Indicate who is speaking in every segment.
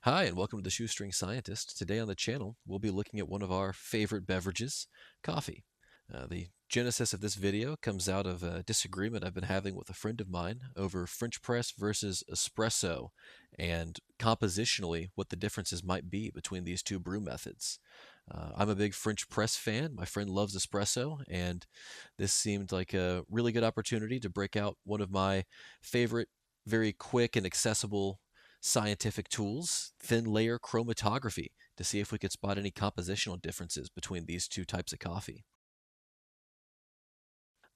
Speaker 1: Hi, and welcome to the Shoestring Scientist. Today on the channel, we'll be looking at one of our favorite beverages, coffee. The genesis of this video comes out of a disagreement I've been having with a friend of mine over French press versus espresso, and compositionally what the differences might be between these two brew methods. I'm a big French press fan. My friend loves espresso, and this seemed like a really good opportunity to break out one of my favorite, very quick and accessible scientific tools, thin layer chromatography, to see if we could spot any compositional differences between these two types of coffee.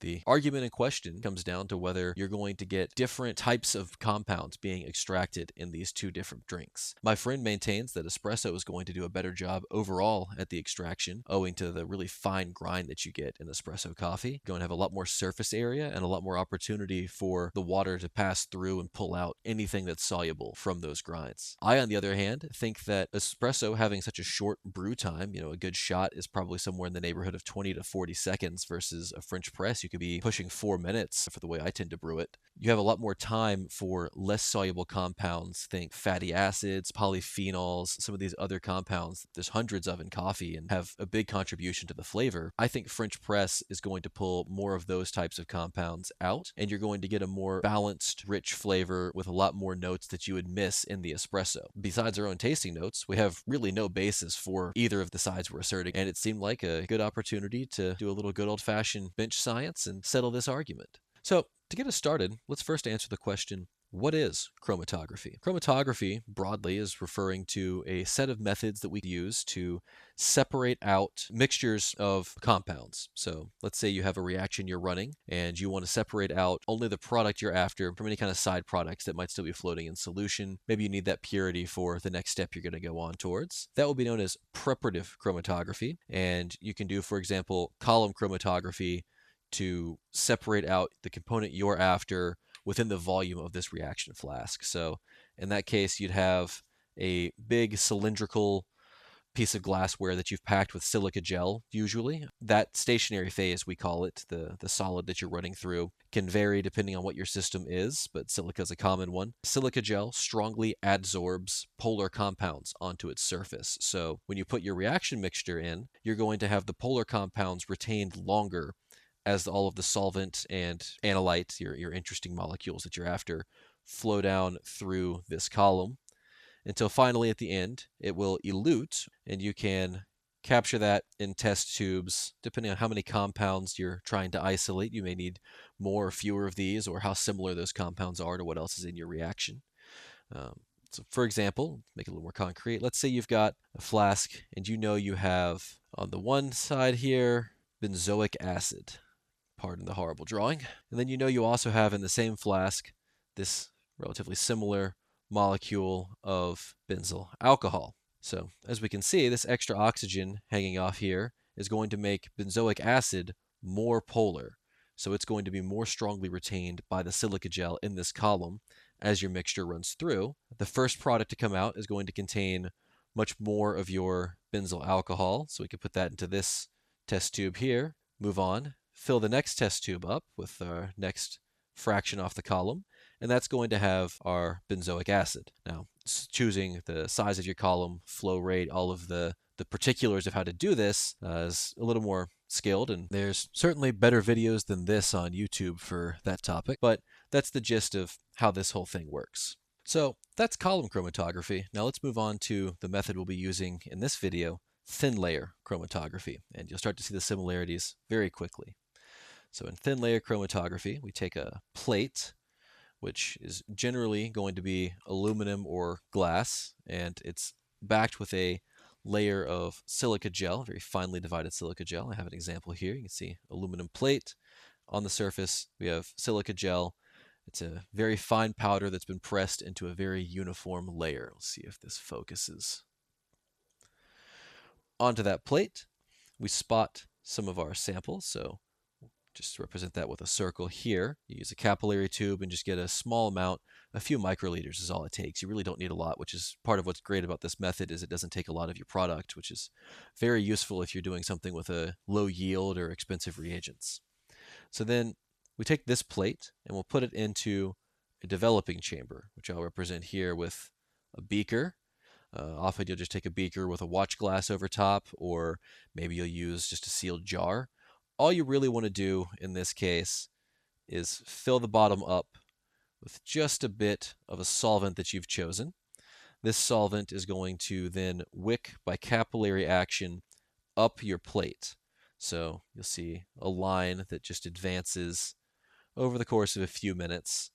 Speaker 1: The argument in question comes down to whether you're going to get different types of compounds being extracted in these two different drinks. My friend maintains that espresso is going to do a better job overall at the extraction, owing to the really fine grind that you get in espresso coffee. You're going to have a lot more surface area and a lot more opportunity for the water to pass through and pull out anything that's soluble from those grinds. I, on the other hand, think that espresso having such a short brew time, a good shot is probably somewhere in the neighborhood of 20 to 40 seconds versus a French press. You could be pushing 4 minutes for the way I tend to brew it. You have a lot more time for less soluble compounds. Think fatty acids, polyphenols, some of these other compounds there's hundreds of in coffee and have a big contribution to the flavor. I think French press is going to pull more of those types of compounds out, and you're going to get a more balanced, rich flavor with a lot more notes that you would miss in the espresso. Besides our own tasting notes, we have really no basis for either of the sides we're asserting, and it seemed like a good opportunity to do a little good old-fashioned bench science and settle this argument. So, to get us started, let's first answer the question, what is chromatography? Chromatography, broadly, is referring to a set of methods that we use to separate out mixtures of compounds. So let's say you have a reaction you're running and you want to separate out only the product you're after from any kind of side products that might still be floating in solution. Maybe you need that purity for the next step you're going to go on towards. That will be known as preparative chromatography. And you can do, for example, column chromatography to separate out the component you're after within the volume of this reaction flask. So in that case, you'd have a big cylindrical piece of glassware that you've packed with silica gel, usually. That stationary phase, we call it, the solid that you're running through, can vary depending on what your system is, but silica is a common one. Silica gel strongly adsorbs polar compounds onto its surface. So when you put your reaction mixture in, you're going to have the polar compounds retained longer as all of the solvent and analyte, your interesting molecules that you're after, flow down through this column until finally at the end it will elute, and you can capture that in test tubes. Depending on how many compounds you're trying to isolate, you may need more or fewer of these, or how similar those compounds are to what else is in your reaction. So for example, make it a little more concrete, let's say you've got a flask and you have on the one side here benzoic acid. Pardon the horrible drawing. And then you also have in the same flask this relatively similar molecule of benzyl alcohol. So as we can see, this extra oxygen hanging off here is going to make benzoic acid more polar. So it's going to be more strongly retained by the silica gel in this column as your mixture runs through. The first product to come out is going to contain much more of your benzyl alcohol. So we can put that into this test tube here, move on, fill the next test tube up with our next fraction off the column, and that's going to have our benzoic acid. Now, choosing the size of your column, flow rate, all of the particulars of how to do this is a little more skilled, and there's certainly better videos than this on YouTube for that topic, but that's the gist of how this whole thing works. So that's column chromatography. Now let's move on to the method we'll be using in this video, thin layer chromatography, and you'll start to see the similarities very quickly. So in thin layer chromatography, we take a plate, which is generally going to be aluminum or glass, and it's backed with a layer of silica gel, very finely divided silica gel. I have an example here. You can see aluminum plate. On the surface, we have silica gel. It's a very fine powder that's been pressed into a very uniform layer. Let's see if this focuses. Onto that plate, we spot some of our samples. So just represent that with a circle here. You use a capillary tube and just get a small amount, a few microliters is all it takes. You really don't need a lot, which is part of what's great about this method is it doesn't take a lot of your product, which is very useful if you're doing something with a low yield or expensive reagents. So then we take this plate and we'll put it into a developing chamber, which I'll represent here with a beaker. Often you'll just take a beaker with a watch glass over top, or maybe you'll use just a sealed jar. All you really want to do in this case is fill the bottom up with just a bit of a solvent that you've chosen. This solvent is going to then wick by capillary action up your plate. So you'll see a line that just advances over the course of a few minutes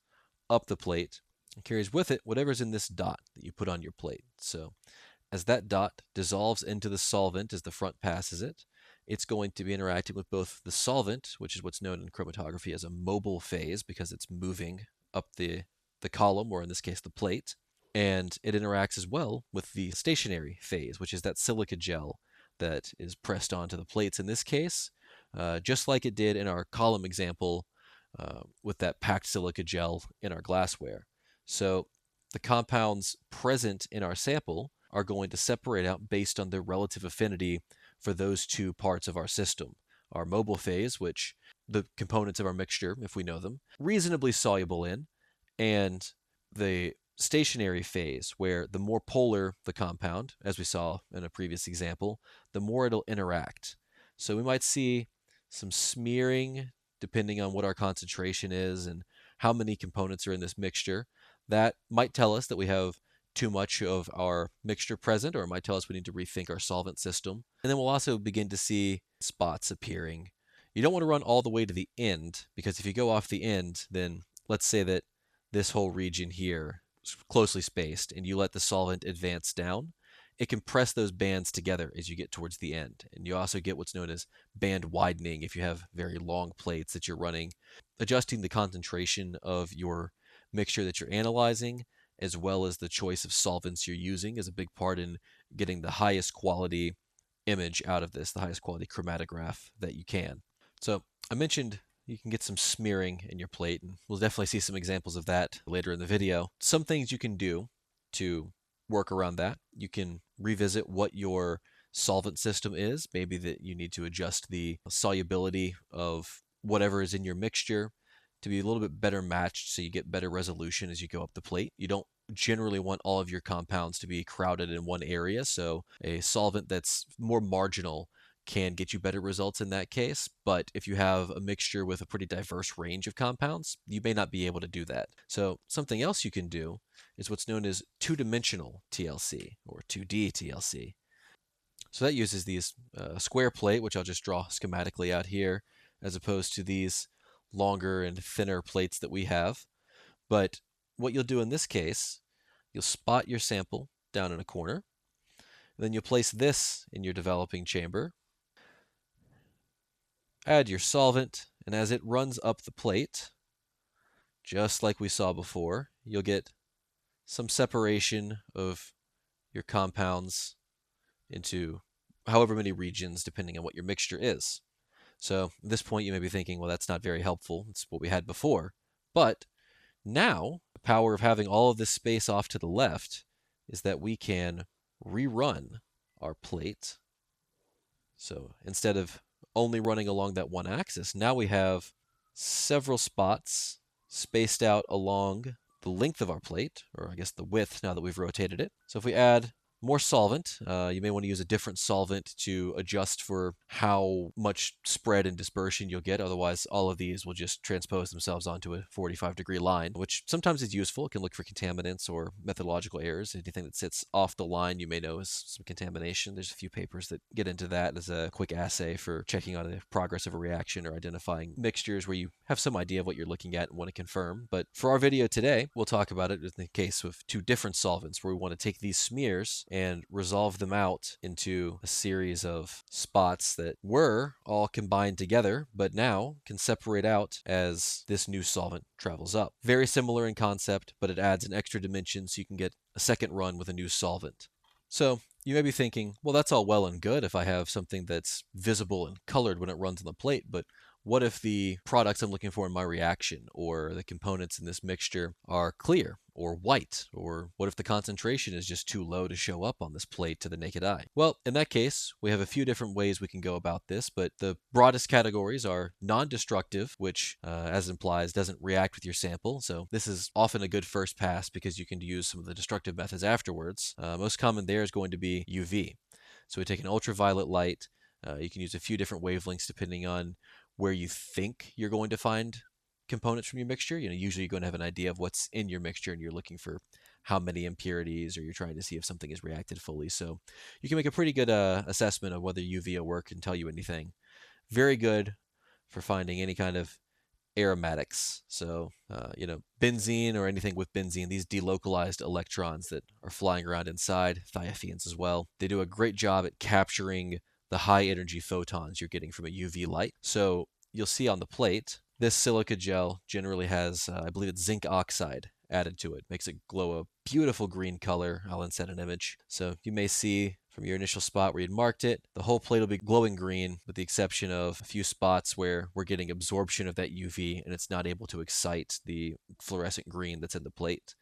Speaker 1: up the plate and carries with it whatever's in this dot that you put on your plate. So as that dot dissolves into the solvent as the front passes it, it's going to be interacting with both the solvent, which is what's known in chromatography as a mobile phase because it's moving up the column, or in this case the plate, and it interacts as well with the stationary phase, which is that silica gel that is pressed onto the plates in this case, just like it did in our column example with that packed silica gel in our glassware. So the compounds present in our sample are going to separate out based on their relative affinity for those two parts of our system. Our mobile phase, which the components of our mixture, if we know them, reasonably soluble in, and the stationary phase, where the more polar the compound, as we saw in a previous example, the more it'll interact. So we might see some smearing depending on what our concentration is and how many components are in this mixture. That might tell us that we have too much of our mixture present, or it might tell us we need to rethink our solvent system. And then we'll also begin to see spots appearing. You don't want to run all the way to the end, because if you go off the end, then let's say that this whole region here is closely spaced and you let the solvent advance down, it can press those bands together as you get towards the end. And you also get what's known as band widening if you have very long plates that you're running. Adjusting the concentration of your mixture that you're analyzing, as well as the choice of solvents you're using, is a big part in getting the highest quality image out of this, the highest quality chromatograph that you can. So I mentioned you can get some smearing in your plate, and we'll definitely see some examples of that later in the video. Some things you can do to work around that. You can revisit what your solvent system is. Maybe that you need to adjust the solubility of whatever is in your mixture to be a little bit better matched so you get better resolution as you go up the plate. You don't generally want all of your compounds to be crowded in one area, so a solvent that's more marginal can get you better results in that case. But if you have a mixture with a pretty diverse range of compounds, you may not be able to do that. So something else you can do is what's known as two-dimensional TLC, or 2D TLC. So that uses these square plate, which I'll just draw schematically out here, as opposed to these longer and thinner plates that we have. But what you'll do in this case, you'll spot your sample down in a corner, then you'll place this in your developing chamber, add your solvent, and as it runs up the plate, just like we saw before, you'll get some separation of your compounds into however many regions depending on what your mixture is. So at this point you may be thinking, well, that's not very helpful. It's what we had before. But now the power of having all of this space off to the left is that we can rerun our plate. So instead of only running along that one axis, now we have several spots spaced out along the length of our plate, or I guess the width now that we've rotated it. So if we add more solvent, you may want to use a different solvent to adjust for how much spread and dispersion you'll get. Otherwise, all of these will just transpose themselves onto a 45-degree line, which sometimes is useful. It can look for contaminants or methodological errors. Anything that sits off the line you may know is some contamination. There's a few papers that get into that as a quick assay for checking on the progress of a reaction or identifying mixtures where you have some idea of what you're looking at and want to confirm. But for our video today, we'll talk about it in the case of two different solvents where we want to take these smears and resolve them out into a series of spots that were all combined together, but now can separate out as this new solvent travels up. Very similar in concept, but it adds an extra dimension so you can get a second run with a new solvent. So you may be thinking, well, that's all well and good if I have something that's visible and colored when it runs on the plate, but what if the products I'm looking for in my reaction or the components in this mixture are clear or white? Or what if the concentration is just too low to show up on this plate to the naked eye? Well, in that case, we have a few different ways we can go about this, but the broadest categories are non-destructive, which, as implies, doesn't react with your sample. So this is often a good first pass because you can use some of the destructive methods afterwards. Most common there is going to be UV. So we take an ultraviolet light. You can use a few different wavelengths depending on where you think you're going to find components from your mixture. Usually you're going to have an idea of what's in your mixture and you're looking for how many impurities, or you're trying to see if something is reacted fully. So you can make a pretty good assessment of whether UV will work and tell you anything. Very good for finding any kind of aromatics. So, benzene or anything with benzene, these delocalized electrons that are flying around inside, thiophenes as well, they do a great job at capturing the high energy photons you're getting from a UV light. So you'll see on the plate, this silica gel generally has, I believe it's zinc oxide added to it. Makes it glow a beautiful green color. I'll insert an image. So you may see from your initial spot where you'd marked it, the whole plate will be glowing green with the exception of a few spots where we're getting absorption of that UV and it's not able to excite the fluorescent green that's in the plate.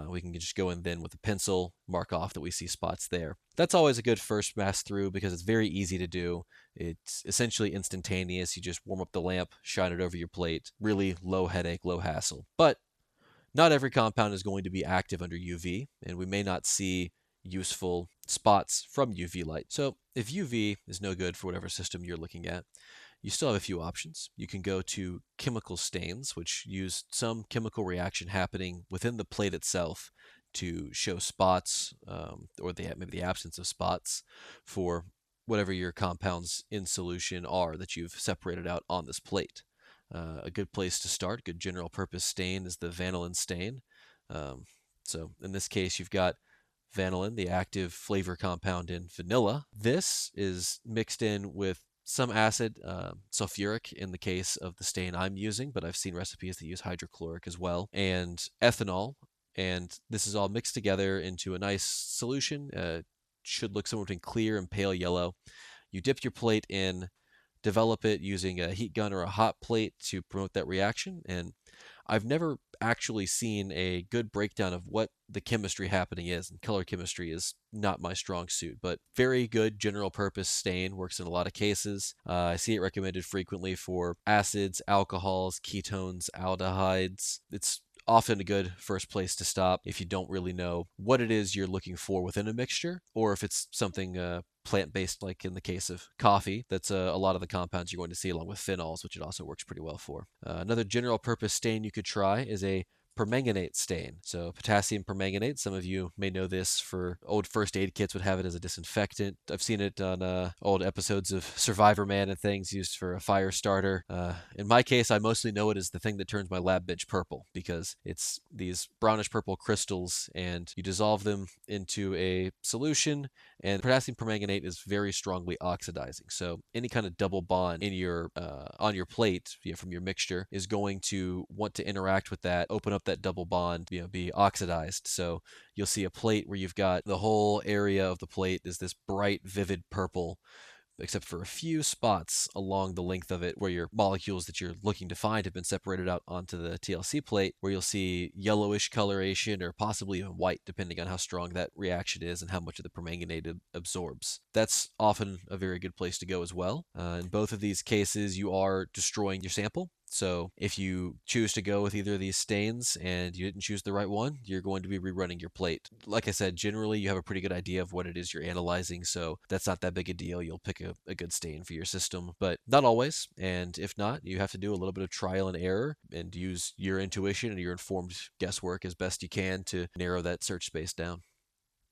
Speaker 1: We can just go in then with a pencil, mark off that we see spots there. That's always a good first pass through because it's very easy to do. It's essentially instantaneous. You just warm up the lamp, shine it over your plate. Really low headache, low hassle. But not every compound is going to be active under UV, and we may not see useful spots from UV light. So if UV is no good for whatever system you're looking at, you still have a few options. You can go to chemical stains, which use some chemical reaction happening within the plate itself to show spots, or maybe the absence of spots for whatever your compounds in solution are that you've separated out on this plate. A good place to start, good general purpose stain, is the vanillin stain. So in this case, you've got vanillin, the active flavor compound in vanilla. This is mixed in with some acid, sulfuric in the case of the stain I'm using, but I've seen recipes that use hydrochloric as well, and ethanol. And this is all mixed together into a nice solution. Should look somewhere between clear and pale yellow. You dip your plate in, develop it using a heat gun or a hot plate to promote that reaction. And I've never actually seen a good breakdown of what the chemistry happening is, and color chemistry is not my strong suit, but very good general purpose stain, works in a lot of cases. I see it recommended frequently for acids, alcohols, ketones, aldehydes. It's often a good first place to stop if you don't really know what it is you're looking for within a mixture, or if it's something plant-based, like in the case of coffee. That's a lot of the compounds you're going to see, along with phenols, which it also works pretty well for. Another general purpose stain you could try is a permanganate stain. So potassium permanganate, some of you may know this for old first aid kits would have it as a disinfectant. I've seen it on old episodes of Survivor Man and things, used for a fire starter. In my case, I mostly know it as the thing that turns my lab bench purple, because it's these brownish purple crystals and you dissolve them into a solution, and potassium permanganate is very strongly oxidizing. So any kind of double bond in your on your plate, from your mixture, is going to want to interact with that, open up that double bond, be oxidized. So you'll see a plate where you've got the whole area of the plate is this bright, vivid purple, except for a few spots along the length of it where your molecules that you're looking to find have been separated out onto the TLC plate, where you'll see yellowish coloration or possibly even white, depending on how strong that reaction is and how much of the permanganate absorbs. That's often a very good place to go as well. In both of these cases, you are destroying your sample. So if you choose to go with either of these stains and you didn't choose the right one, you're going to be rerunning your plate. Like I said, generally you have a pretty good idea of what it is you're analyzing, so that's not that big a deal. You'll pick a good stain for your system, but not always. And if not, you have to do a little bit of trial and error and use your intuition and your informed guesswork as best you can to narrow that search space down.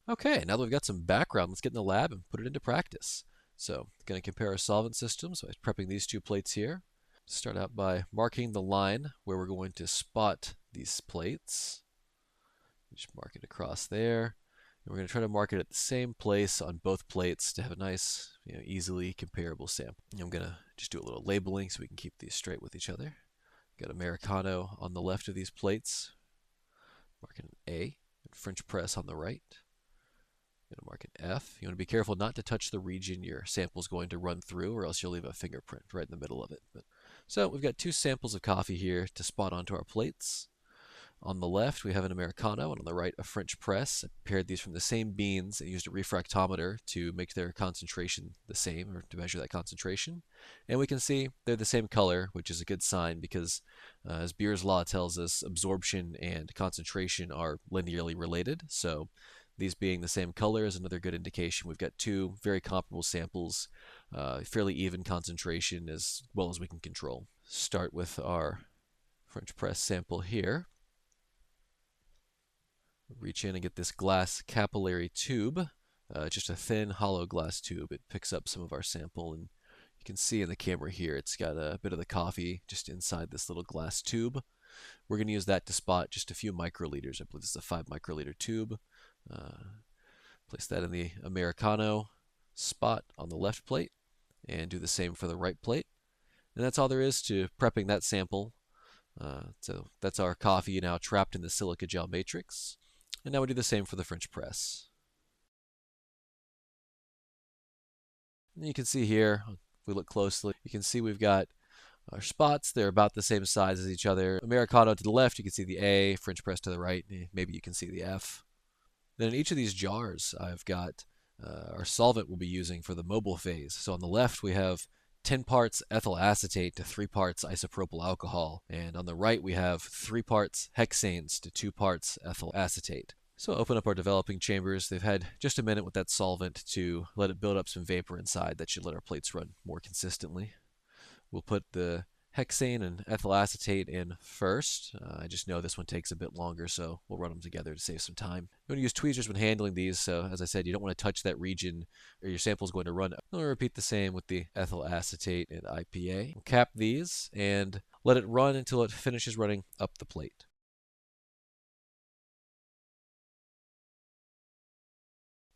Speaker 1: Okay, now that we've got some background, let's get in the lab and put it into practice. So, going to compare our solvent systems by prepping these two plates here. Start out by marking the line where we're going to spot these plates. Just mark it across there. And we're going to try to mark it at the same place on both plates to have a nice, easily comparable sample. And I'm going to just do a little labeling so we can keep these straight with each other. Got Americano on the left of these plates. Marking an A. And French press on the right. I'm going to mark an F. You want to be careful not to touch the region your sample is going to run through, or else you'll leave a fingerprint right in the middle of it. But So we've got two samples of coffee here to spot onto our plates. On the left, we have an Americano, and on the right, a French press. I prepared these from the same beans and used a refractometer to make their concentration the same, or to measure that concentration. And we can see they're the same color, which is a good sign because, as Beer's law tells us, absorption and concentration are linearly related. So these being the same color is another good indication. We've got two very comparable samples, fairly even concentration as well as we can control. Start with our French press sample here. Reach in and get this glass capillary tube, just a thin hollow glass tube. It picks up some of our sample, and you can see in the camera here it's got a bit of the coffee just inside this little glass tube. We're going to use that to spot just a few microliters. I believe this is a 5 microliter tube. Place that in the Americano spot on the left plate and do the same for the right plate. And that's all there is to prepping that sample. So that's our coffee now trapped in the silica gel matrix. And now we do the same for the French press. And you can see here, if we look closely, you can see we've got our spots. They're about the same size as each other. Americano to the left, you can see the A. French press to the right, maybe you can see the F. Then in each of these jars, I've got our solvent we'll be using for the mobile phase. So on the left, we have 10 parts ethyl acetate to 3 parts isopropyl alcohol. And on the right, we have 3 parts hexanes to 2 parts ethyl acetate. So open up our developing chambers. They've had just a minute with that solvent to let it build up some vapor inside. That should let our plates run more consistently. We'll put the hexane and ethyl acetate in first. I just know this one takes a bit longer, so we'll run them together to save some time. You want to use tweezers when handling these, so as I said, you don't want to touch that region or your sample is going to run. We'll repeat the same with the ethyl acetate and IPA. We'll cap these and let it run until it finishes running up the plate.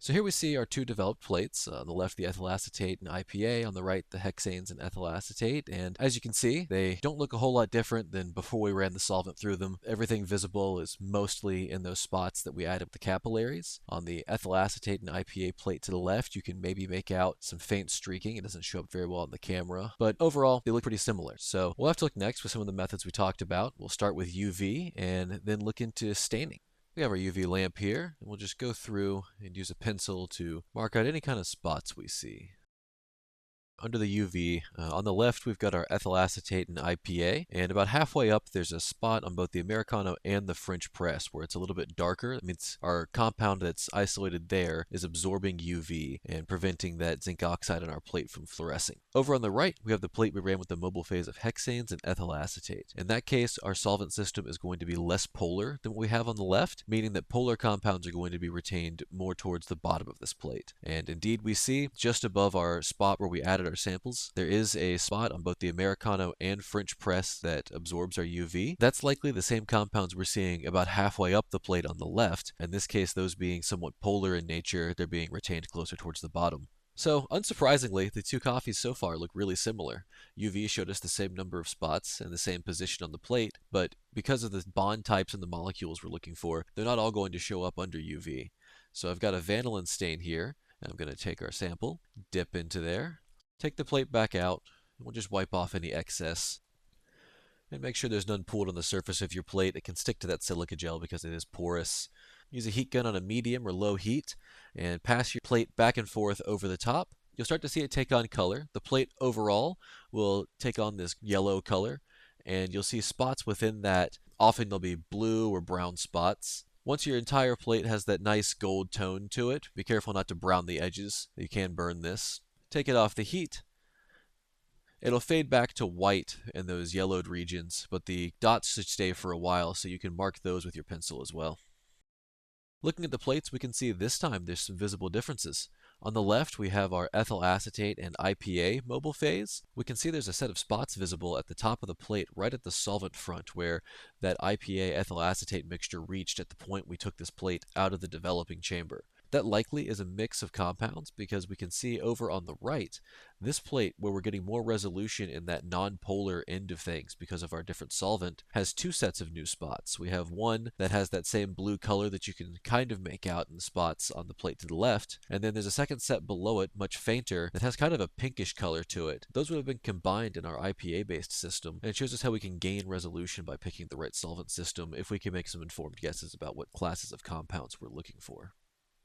Speaker 1: So here we see our two developed plates. On the left, the ethyl acetate and IPA. On the right, the hexanes and ethyl acetate. And as you can see, they don't look a whole lot different than before we ran the solvent through them. Everything visible is mostly in those spots that we added with the capillaries. On the ethyl acetate and IPA plate to the left, you can maybe make out some faint streaking. It doesn't show up very well on the camera, but overall, they look pretty similar. So we'll have to look next with some of the methods we talked about. We'll start with UV and then look into staining. We have our UV lamp here, and we'll just go through and use a pencil to mark out any kind of spots we see. Under the UV, on the left we've got our ethyl acetate and IPA, and about halfway up there's a spot on both the Americano and the French press where it's a little bit darker. That means our compound that's isolated there is absorbing UV and preventing that zinc oxide on our plate from fluorescing. Over on the right, we have the plate we ran with the mobile phase of hexanes and ethyl acetate. In that case, our solvent system is going to be less polar than what we have on the left, meaning that polar compounds are going to be retained more towards the bottom of this plate. And indeed we see just above our spot where we added our samples, there is a spot on both the Americano and French press that absorbs our UV. That's likely the same compounds we're seeing about halfway up the plate on the left. In this case, those being somewhat polar in nature, they're being retained closer towards the bottom. So, unsurprisingly, the two coffees so far look really similar. UV showed us the same number of spots and the same position on the plate, but because of the bond types and the molecules we're looking for, they're not all going to show up under UV. So I've got a vanillin stain here, and I'm going to take our sample, dip into there, take the plate back out, and we'll just wipe off any excess. And make sure there's none pooled on the surface of your plate. It can stick to that silica gel because it is porous. Use a heat gun on a medium or low heat and pass your plate back and forth over the top. You'll start to see it take on color. The plate overall will take on this yellow color, and you'll see spots within that. Often there'll be blue or brown spots. Once your entire plate has that nice gold tone to it, be careful not to brown the edges. You can burn this. Take it off the heat. It'll fade back to white in those yellowed regions, but the dots should stay for a while, so you can mark those with your pencil as well. Looking at the plates, we can see this time there's some visible differences. On the left, we have our ethyl acetate and IPA mobile phase. We can see there's a set of spots visible at the top of the plate right at the solvent front where that IPA ethyl acetate mixture reached at the point we took this plate out of the developing chamber. That likely is a mix of compounds because we can see over on the right, this plate where we're getting more resolution in that non-polar end of things because of our different solvent has two sets of new spots. We have one that has that same blue color that you can kind of make out in the spots on the plate to the left, and then there's a second set below it, much fainter, that has kind of a pinkish color to it. Those would have been combined in our IPA-based system, and it shows us how we can gain resolution by picking the right solvent system if we can make some informed guesses about what classes of compounds we're looking for.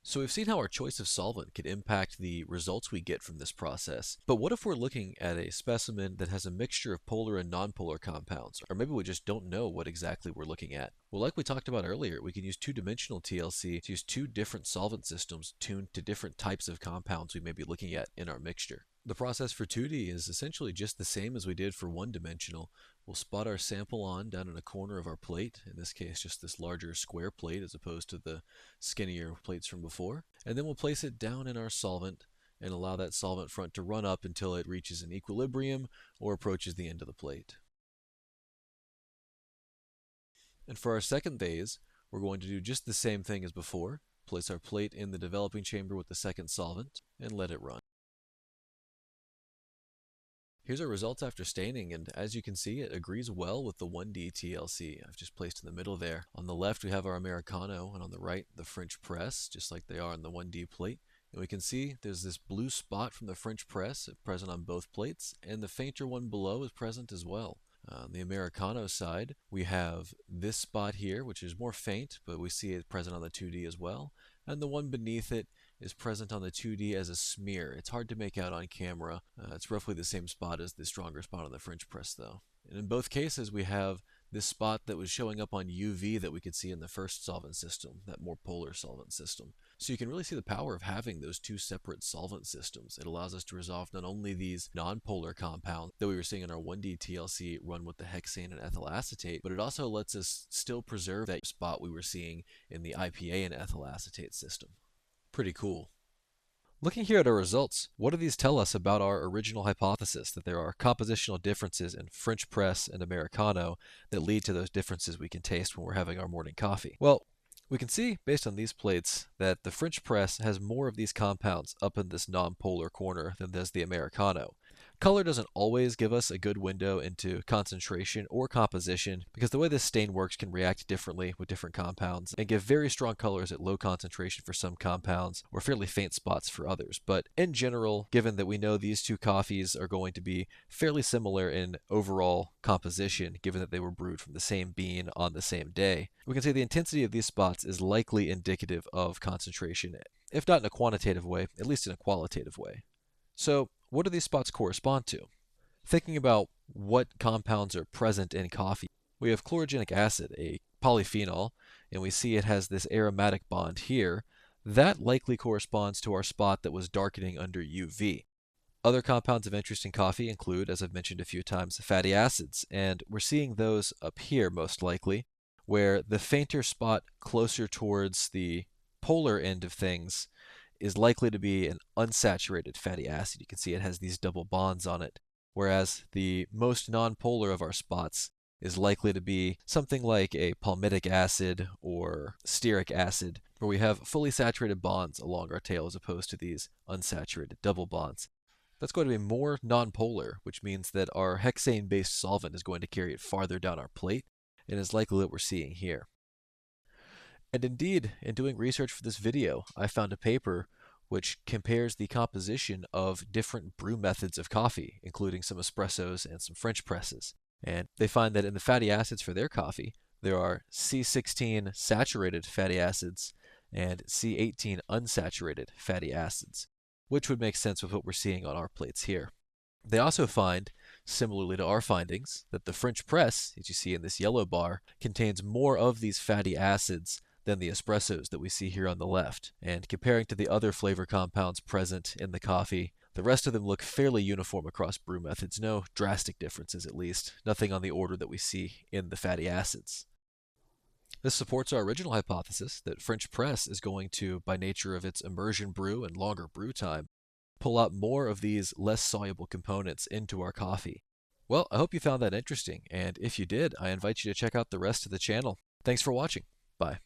Speaker 1: So we've seen how our choice of solvent can impact the results we get from this process. But what if we're looking at a specimen that has a mixture of polar and nonpolar compounds? Or maybe we just don't know what exactly we're looking at. Well, like we talked about earlier, we can use two-dimensional TLC to use two different solvent systems tuned to different types of compounds we may be looking at in our mixture. The process for 2D is essentially just the same as we did for one-dimensional. We'll spot our sample on down in a corner of our plate, in this case just this larger square plate as opposed to the skinnier plates from before, and then we'll place it down in our solvent and allow that solvent front to run up until it reaches an equilibrium or approaches the end of the plate. And for our second phase, we're going to do just the same thing as before, place our plate in the developing chamber with the second solvent, and let it run. Here's our results after staining, and as you can see, it agrees well with the 1D TLC I've just placed in the middle there. On the left, we have our Americano, and on the right, the French press, just like they are on the 1D plate. And we can see there's this blue spot from the French press present on both plates, and the fainter one below is present as well. On the Americano side, we have this spot here, which is more faint, but we see it present on the 2D as well. And the one beneath it is present on the 2D as a smear. It's hard to make out on camera. It's roughly the same spot as the stronger spot on the French press, though. And in both cases, we have this spot that was showing up on UV that we could see in the first solvent system, that more polar solvent system. So you can really see the power of having those two separate solvent systems. It allows us to resolve not only these non-polar compounds that we were seeing in our 1D TLC run with the hexane and ethyl acetate, but it also lets us still preserve that spot we were seeing in the IPA and ethyl acetate system. Pretty cool. Looking here at our results, what do these tell us about our original hypothesis that there are compositional differences in French press and Americano that lead to those differences we can taste when we're having our morning coffee? Well, we can see, based on these plates, that the French press has more of these compounds up in this non-polar corner than does the Americano. Color doesn't always give us a good window into concentration or composition because the way this stain works can react differently with different compounds and give very strong colors at low concentration for some compounds or fairly faint spots for others. But in general, given that we know these two coffees are going to be fairly similar in overall composition, given that they were brewed from the same bean on the same day, we can say the intensity of these spots is likely indicative of concentration, if not in a quantitative way, at least in a qualitative way. So, what do these spots correspond to? Thinking about what compounds are present in coffee, we have chlorogenic acid, a polyphenol, and we see it has this aromatic bond here. That likely corresponds to our spot that was darkening under UV. Other compounds of interest in coffee include, as I've mentioned a few times, fatty acids, and we're seeing those up here most likely, where the fainter spot closer towards the polar end of things is likely to be an unsaturated fatty acid. You can see it has these double bonds on it, whereas the most nonpolar of our spots is likely to be something like a palmitic acid or stearic acid, where we have fully saturated bonds along our tail as opposed to these unsaturated double bonds. That's going to be more nonpolar, which means that our hexane-based solvent is going to carry it farther down our plate, and is likely what we're seeing here. And indeed, in doing research for this video, I found a paper which compares the composition of different brew methods of coffee, including some espressos and some French presses. And they find that in the fatty acids for their coffee, there are C16 saturated fatty acids and C18 unsaturated fatty acids, which would make sense with what we're seeing on our plates here. They also find, similarly to our findings, that the French press, as you see in this yellow bar, contains more of these fatty acids than the espressos that we see here on the left. And comparing to the other flavor compounds present in the coffee, the rest of them look fairly uniform across brew methods. No drastic differences, at least. Nothing on the order that we see in the fatty acids. This supports our original hypothesis that French press is going to, by nature of its immersion brew and longer brew time, pull out more of these less soluble components into our coffee. Well, I hope you found that interesting, and if you did, I invite you to check out the rest of the channel. Thanks for watching. Bye.